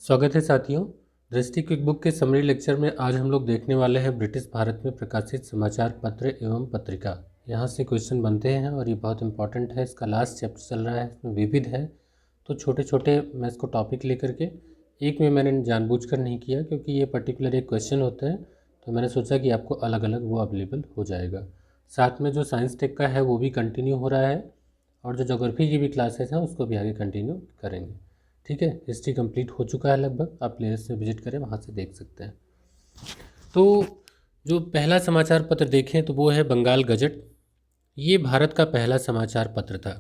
स्वागत है साथियों। दृष्टि क्विक बुक के समरी लेक्चर में आज हम लोग देखने वाले हैं ब्रिटिश भारत में प्रकाशित समाचार पत्र एवं पत्रिका। यहाँ से क्वेश्चन बनते हैं और ये बहुत इंपॉर्टेंट है। इसका लास्ट चैप्टर चल रहा है, इसमें विविध है, तो छोटे छोटे मैं इसको टॉपिक लेकर के एक में मैंने जानबूझकर नहीं किया क्योंकि ये पर्टिकुलर एक क्वेश्चन होते हैं, तो मैंने सोचा कि आपको अलग अलग वो अवेलेबल हो जाएगा। साथ में जो साइंस टेक का है वो भी कंटिन्यू हो रहा है और जो ज्योग्राफी की भी क्लासेस हैं उसको भी आगे कंटिन्यू करेंगे। ठीक है, हिस्ट्री कंप्लीट हो चुका है लगभग, आप प्लेलिस्ट में विजिट करें, वहाँ से देख सकते हैं। तो जो पहला समाचार पत्र देखें तो वो है बंगाल गजट। ये भारत का पहला समाचार पत्र था।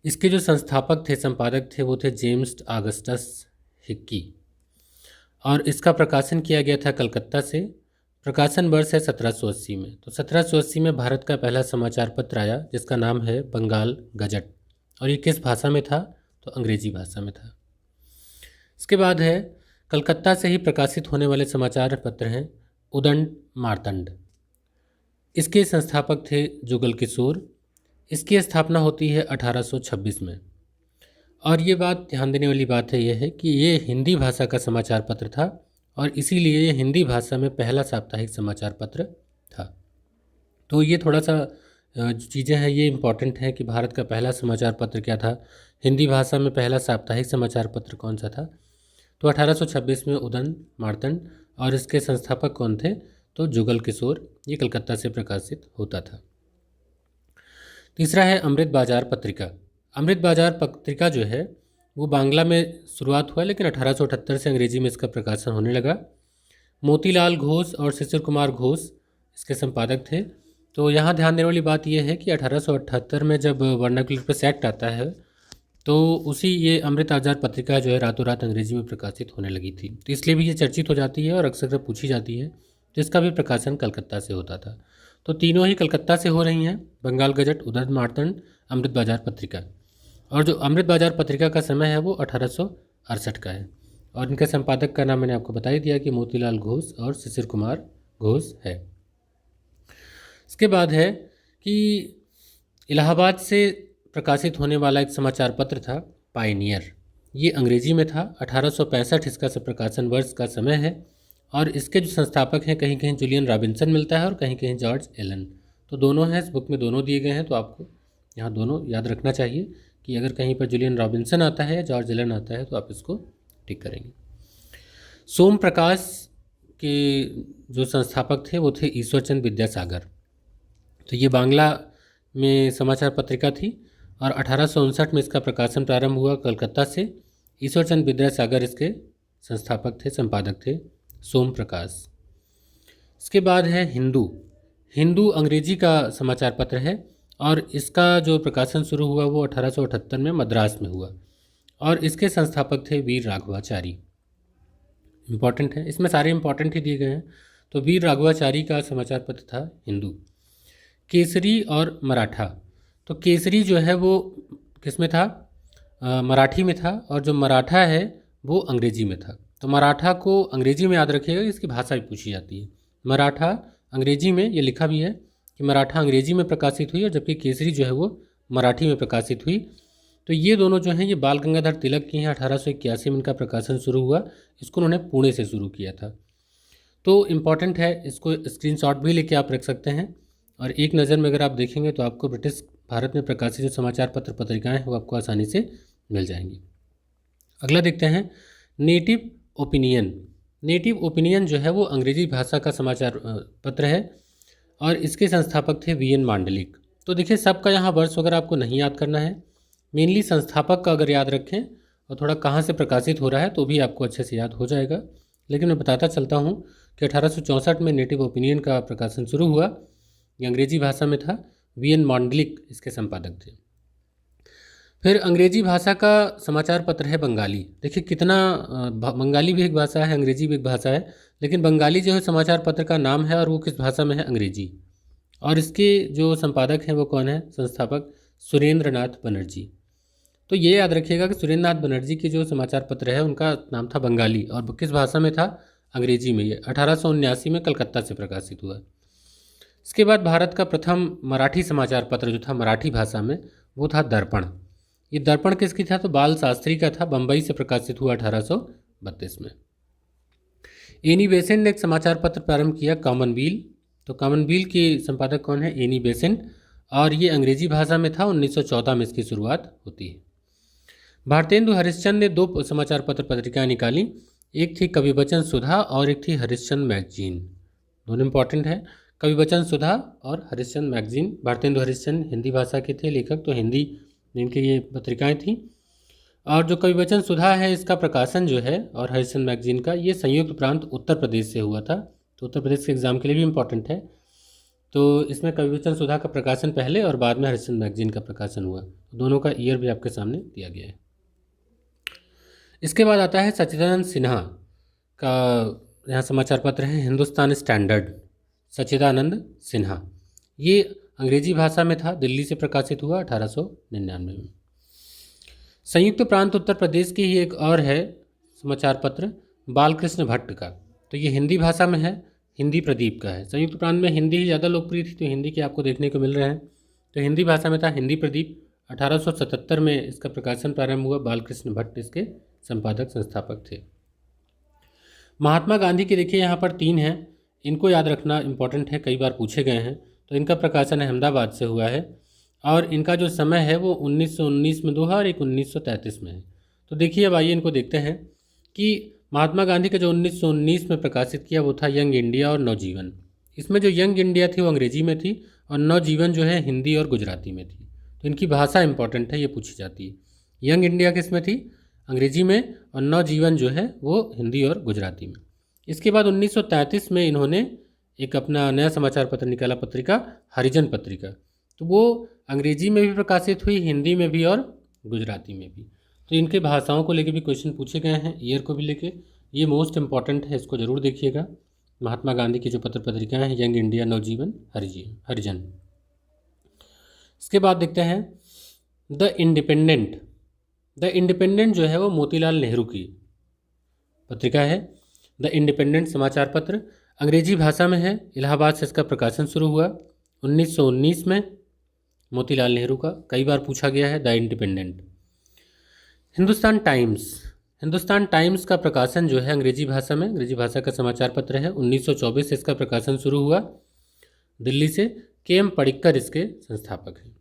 इसके जो संस्थापक थे, संपादक थे, वो थे जेम्स ऑगस्टस हिक्की और इसका प्रकाशन किया गया था कलकत्ता से। प्रकाशन वर्ष है 1780 में। तो 1780 में भारत का पहला समाचार पत्र आया जिसका नाम है बंगाल गजट, और ये किस भाषा में था? तो अंग्रेजी भाषा में था। इसके बाद है कलकत्ता से ही प्रकाशित होने वाले समाचार पत्र हैं उदंड मार्तंड। इसके संस्थापक थे जुगल किशोर। इसकी स्थापना होती है 1826 में। और ये बात ध्यान देने वाली बात है, यह है कि ये हिंदी भाषा का समाचार पत्र था और इसीलिए ये हिंदी भाषा में पहला साप्ताहिक समाचार पत्र था। तो ये थोड़ा सा जो चीज़ें हैं ये इम्पॉर्टेंट हैं कि भारत का पहला समाचार पत्र क्या था, हिंदी भाषा में पहला साप्ताहिक समाचार पत्र कौन सा था। तो 1826 में उदंड मार्तंड, और इसके संस्थापक कौन थे? तो जुगल किशोर। ये कलकत्ता से प्रकाशित होता था। तीसरा है अमृत बाजार पत्रिका। अमृत बाजार पत्रिका जो है वो बांग्ला में शुरुआत हुआ, लेकिन 1878 से अंग्रेजी में इसका प्रकाशन होने लगा। मोतीलाल घोष और शिशिर कुमार घोष इसके संपादक थे। तो यहाँ ध्यान देने वाली बात यह है कि 1878 में जब वर्नाक्युलर प्रेस एक्ट आता है तो उसी ये अमृत बाजार पत्रिका जो है रातों रात अंग्रेजी में प्रकाशित होने लगी थी, तो इसलिए भी ये चर्चित हो जाती है और अक्सर पूछी जाती है। तो इसका भी प्रकाशन कलकत्ता से होता था। तो तीनों ही कलकत्ता से हो रही हैं, बंगाल गजट, उदंड मार्तंड, अमृत बाजार पत्रिका। और जो अमृत बाजार पत्रिका का समय है वो 1868 का है और इनके संपादक का नाम मैंने आपको बता ही दिया कि मोतीलाल घोष और शिशिर कुमार घोष है। इसके बाद है कि इलाहाबाद से प्रकाशित होने वाला एक समाचार पत्र था पायनियर। ये अंग्रेजी में था। 1865 इसका प्रकाशन वर्ष का समय है और इसके जो संस्थापक हैं, कहीं कहीं जुलियन रॉबिन्सन मिलता है और कहीं कहीं जॉर्ज एलन। तो दोनों हैं, इस बुक में दोनों दिए गए हैं, तो आपको यहाँ दोनों याद रखना चाहिए कि अगर कहीं पर जुलियन रॉबिन्सन आता है या जॉर्ज एलन आता है तो आप इसको टिक करेंगे। सोम प्रकाश के जो संस्थापक थे वो थे ईश्वरचंद विद्यासागर। तो ये बांग्ला में समाचार पत्रिका थी और 1859 में इसका प्रकाशन प्रारंभ हुआ कलकत्ता से। ईश्वरचंद विद्यासागर इसके संस्थापक थे, संपादक थे सोम प्रकाश। इसके बाद है हिंदू। हिंदू अंग्रेजी का समाचार पत्र है और इसका जो प्रकाशन शुरू हुआ वो 1878 में मद्रास में हुआ और इसके संस्थापक थे वीर राघवाचारी। इम्पॉर्टेंट है, इसमें सारे इम्पॉर्टेंट ही दिए गए हैं। तो वीर राघवाचारी का समाचार पत्र था हिंदू। केसरी और मराठा। तो केसरी जो है वो किस में था? मराठी में था और जो मराठा है वो अंग्रेजी में था। तो मराठा को अंग्रेजी में याद रखिएगा, इसकी भाषा भी पूछी जाती है। मराठा अंग्रेजी में, ये लिखा भी है कि मराठा अंग्रेजी में प्रकाशित हुई और जबकि केसरी जो है वो मराठी में प्रकाशित हुई। तो ये दोनों जो हैं ये बाल गंगाधर तिलक की हैं। 1881 में इनका प्रकाशन शुरू हुआ। इसको उन्होंने पुणे से शुरू किया था। तो इम्पॉर्टेंट है, इसको स्क्रीनशॉट भी लेके आप रख सकते हैं और एक नज़र में अगर आप देखेंगे तो आपको ब्रिटिश भारत में प्रकाशित जो समाचार पत्र पत्रिकाएँ हैं वो आपको आसानी से मिल जाएंगी। अगला देखते हैं नेटिव ओपिनियन। नेटिव ओपिनियन जो है वो अंग्रेजी भाषा का समाचार पत्र है और इसके संस्थापक थे वी एन मांडलिक। तो देखिए सबका यहाँ वर्ष वगैरह आपको नहीं याद करना है, मेनली संस्थापक का अगर याद रखें और थोड़ा कहाँ से प्रकाशित हो रहा है तो भी आपको अच्छे से याद हो जाएगा। लेकिन मैं बताता चलता हूँ कि 1864 में नेटिव ओपिनियन का प्रकाशन शुरू हुआ। ये अंग्रेजी भाषा में था। वी एन मांडलिक इसके संपादक थे। फिर अंग्रेजी भाषा का समाचार पत्र है बंगाली। देखिए कितना बंगाली भी एक भाषा है, अंग्रेजी भी एक भाषा है, लेकिन बंगाली जो है समाचार पत्र का नाम है और वो किस भाषा में है? अंग्रेजी। और इसके जो संपादक हैं वो कौन है? संस्थापक सुरेंद्र नाथ बनर्जी। तो ये याद रखिएगा कि सुरेंद्र नाथ बनर्जी के जो समाचार पत्र है उनका नाम था बंगाली और किस भाषा में था? अंग्रेजी में। ये 1879 में कलकत्ता से प्रकाशित हुआ। इसके बाद भारत का प्रथम मराठी समाचार पत्र जो था मराठी भाषा में वो था दर्पण। ये दर्पण किसकी था? तो बाल शास्त्री का था, बंबई से प्रकाशित हुआ 1832 में। एनी बेसेंट ने एक समाचार पत्र प्रारंभ किया, कॉमनवील। तो कॉमनवील के संपादक कौन है? एनी बेसेंट, और ये अंग्रेजी भाषा में था। 1914 में इसकी शुरुआत होती है। भारतेंदु हरिश्चंद्र ने 2 समाचार पत्र पत्रिकाएं निकाली, एक थी कवि वचन सुधा और एक थी हरिश्चंद्र मैगजीन। दोनों इंपॉर्टेंट है, कवि वचन सुधा और हरिश्चंद्र मैगजीन। भारतेंदु हरिश्चंद्र हिंदी भाषा के थे लेखक, तो हिंदी में इनकी ये पत्रिकाएं थी। और जो कवि वचन सुधा है, इसका प्रकाशन जो है, और हरिश्चंद्र मैगजीन का, ये संयुक्त प्रांत उत्तर प्रदेश से हुआ था। तो उत्तर प्रदेश के एग्जाम के लिए भी इम्पॉर्टेंट है। तो इसमें कवि वचन सुधा का प्रकाशन पहले और बाद में हरिश्चंद्र मैगजीन का प्रकाशन हुआ। दोनों का ईयर भी आपके सामने दिया गया है। इसके बाद आता है सच्चिदानंद सिन्हा का यहाँ समाचार पत्र है हिंदुस्तान स्टैंडर्ड। सच्चिदानंद सिन्हा, ये अंग्रेजी भाषा में था, दिल्ली से प्रकाशित हुआ 1899 में। संयुक्त प्रांत उत्तर प्रदेश की ही एक और है समाचार पत्र, बालकृष्ण भट्ट का। तो ये हिंदी भाषा में है, हिंदी प्रदीप का है। संयुक्त प्रांत में हिंदी ही ज़्यादा लोकप्रिय थी, तो हिंदी के आपको देखने को मिल रहे हैं। तो हिंदी भाषा में था, हिंदी प्रदीप। 1877 में इसका प्रकाशन प्रारंभ हुआ। बालकृष्ण भट्ट इसके संपादक संस्थापक थे। महात्मा गांधी के देखिए यहाँ पर 3 हैं, इनको याद रखना इंपॉर्टेंट है, कई बार पूछे गए हैं। तो इनका प्रकाशन अहमदाबाद से हुआ है, और इनका जो समय है वो 1919 में 2 है और एक 1933 में है। तो देखिए अब आइए इनको देखते हैं कि महात्मा गांधी का जो 1919 में प्रकाशित किया वो था यंग इंडिया और नवजीवन। इसमें जो यंग इंडिया थी वो अंग्रेजी में थी, और नवजीवन जो है हिंदी और गुजराती में थी। तो इनकी भाषा इंपॉर्टेंट है, ये पूछी जाती है। यंग इंडिया किस में थी? अंग्रेजी में, और नवजीवन जो है वो हिंदी और गुजराती में। इसके बाद 1933 में इन्होंने एक अपना नया समाचार पत्र निकाला, पत्रिका हरिजन पत्रिका। तो वो अंग्रेजी में भी प्रकाशित हुई, हिंदी में भी और गुजराती में भी। तो इनके भाषाओं को लेके भी क्वेश्चन पूछे गए हैं, ईयर को भी लेके। ये मोस्ट इंपॉर्टेंट है, इसको जरूर देखिएगा। महात्मा गांधी की जो पत्र पत्रिकाएँ हैं, यंग इंडिया, नवजीवन, हरिजन। इसके बाद देखते हैं द इंडिपेंडेंट। द इंडिपेंडेंट जो है वो मोतीलाल नेहरू की पत्रिका है। द इंडिपेंडेंट समाचार पत्र अंग्रेजी भाषा में है, इलाहाबाद से इसका प्रकाशन शुरू हुआ 1919 में। मोतीलाल नेहरू का कई बार पूछा गया है। The independent. Hindustan times. Hindustan times का प्रकाशन जो है अंग्रेजी भाषा में, अंग्रेजी भाषा का समाचार पत्र है। 1924 से इसका प्रकाशन शुरू हुआ दिल्ली से। के.एम. पडिक्कर इसके संस्थापक हैं।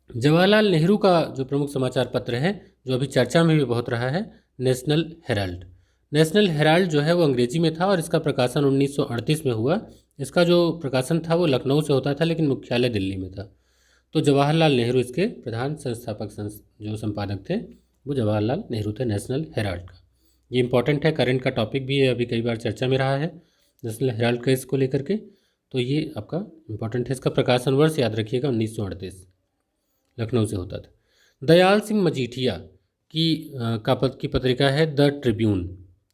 जवाहरलाल नेहरू का जो प्रमुख समाचार पत्र है, जो अभी चर्चा में भी बहुत रहा है, नेशनल हेराल्ड। नेशनल हेराल्ड जो है वो अंग्रेजी में था, और इसका प्रकाशन 1938 में हुआ। इसका जो प्रकाशन था वो लखनऊ से होता था, लेकिन मुख्यालय दिल्ली में था। तो जवाहरलाल नेहरू इसके प्रधान संस्थापक जो संपादक थे वो जवाहरलाल नेहरू थे, नेशनल हेराल्ड का। ये इंपॉर्टेंट है, करंट का टॉपिक भी है, अभी कई बार चर्चा में रहा है नेशनल हेराल्ड केस को लेकर के। तो ये आपका इंपॉर्टेंट है। इसका प्रकाशन वर्ष याद रखिएगा, 1938, लखनऊ से होता था। दयाल सिंह मजीठिया की पत्रिका है द ट्रिब्यून।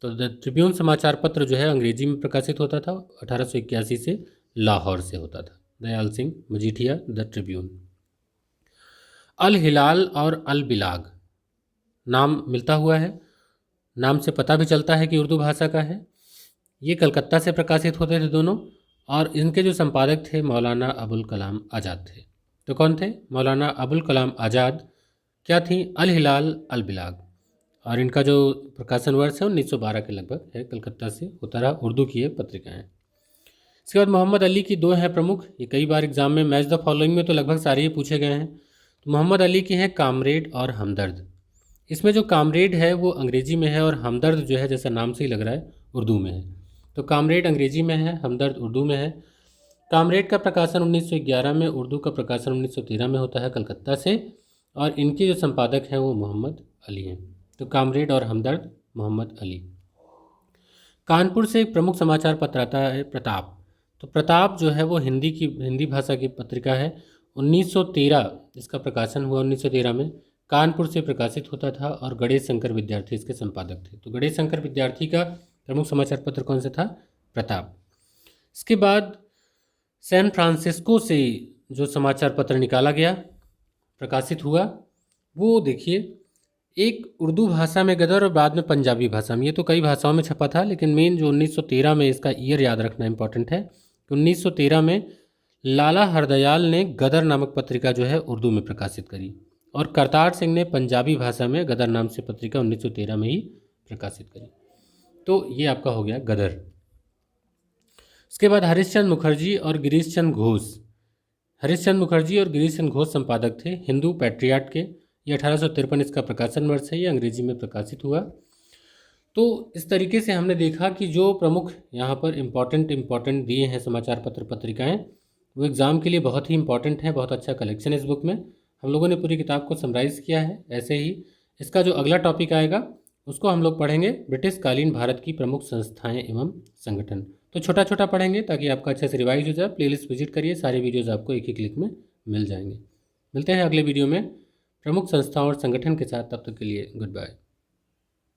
तो द ट्रिब्यून समाचार पत्र जो है अंग्रेजी में प्रकाशित होता था, 1881 से लाहौर से होता था। Dayal Singh Majithia, the Tribune. अल हिलाल और अल बिलाग नाम मिलता हुआ है, नाम से पता भी चलता है कि उर्दू भाषा का है। ये कलकत्ता से प्रकाशित होते थे दोनों, और इनके जो संपादक थे मौलाना अबुल कलाम आज़ाद थे। तो कौन थे? मौलाना अबुल कलाम आज़ाद। क्या थी? अल हिलाल, अल बिलाग। और इनका जो प्रकाशन वर्ष है 1912 के लगभग है, कलकत्ता से होता रहा, उर्दू की ये पत्रिकाएँ। इसके बाद मोहम्मद अली की 2 हैं प्रमुख, ये कई बार एग्जाम में मैच द फॉलोइंग में तो लगभग सारे ही पूछे गए हैं। तो मोहम्मद अली की हैं कामरेड और हमदर्द। इसमें जो कामरेड है वो अंग्रेजी में है, और हमदर्द जो है जैसा नाम से ही लग रहा है उर्दू में है। तो कामरेड अंग्रेजी में है, हमदर्द उर्दू में है। कामरेड का प्रकाशन 1911 में, उर्दू का प्रकाशन 1913 में होता है कलकत्ता से, और इनके जो संपादक हैं वो मोहम्मद अली हैं। तो कामरेड और हमदर्द, मोहम्मद अली। कानपुर से एक प्रमुख समाचार पत्र आता है प्रताप। तो प्रताप जो है वो हिंदी भाषा की पत्रिका है। 1913 इसका प्रकाशन हुआ, 1913 में कानपुर से प्रकाशित होता था, और गणेश शंकर विद्यार्थी इसके संपादक थे। तो गणेश शंकर विद्यार्थी का प्रमुख समाचार पत्र कौन सा था? प्रताप। इसके बाद सैन फ्रांसिस्को से जो समाचार पत्र निकाला गया, प्रकाशित हुआ, वो देखिए एक उर्दू भाषा में गदर और बाद में पंजाबी भाषा में। ये तो कई भाषाओं में छपा था, लेकिन मेन जो 1913 में, इसका ईयर याद रखना इंपॉर्टेंट है। 1913 में लाला हरदयाल ने गदर नामक पत्रिका जो है उर्दू में प्रकाशित करी। और करतार सिंह ने पंजाबी भाषा में गदर नाम से पत्रिका 1913 में ही प्रकाशित करी। तो ये आपका हो गया गदर। इसके बाद हरीशचंद्र मुखर्जी और गिरीश चंद्र घोष। हरीशचंद्र मुखर्जी और गिरीश चंद्र घोष संपादक थे हिंदू पैट्रियाट के। ये 1853 इसका प्रकाशन वर्ष है, ये अंग्रेजी में प्रकाशित हुआ। तो इस तरीके से हमने देखा कि जो प्रमुख यहाँ पर इम्पॉर्टेंट दिए हैं समाचार पत्र पत्रिकाएं, वो एग्ज़ाम के लिए बहुत ही इंपॉर्टेंट है। बहुत अच्छा कलेक्शन इस बुक में, हम लोगों ने पूरी किताब को समराइज़ किया है। ऐसे ही इसका जो अगला टॉपिक आएगा उसको हम लोग पढ़ेंगे ब्रिटिश कालीन भारत की प्रमुख संस्थाएं एवं संगठन। तो छोटा छोटा पढ़ेंगे ताकि आपका अच्छे से रिवाइज हो जाए। प्लेलिस्ट विजिट करिए, सारे वीडियोज़ आपको एक ही क्लिक में मिल जाएंगे। मिलते हैं अगले वीडियो में प्रमुख संस्थाओं और संगठन के साथ, तब तक के लिए गुड बाय।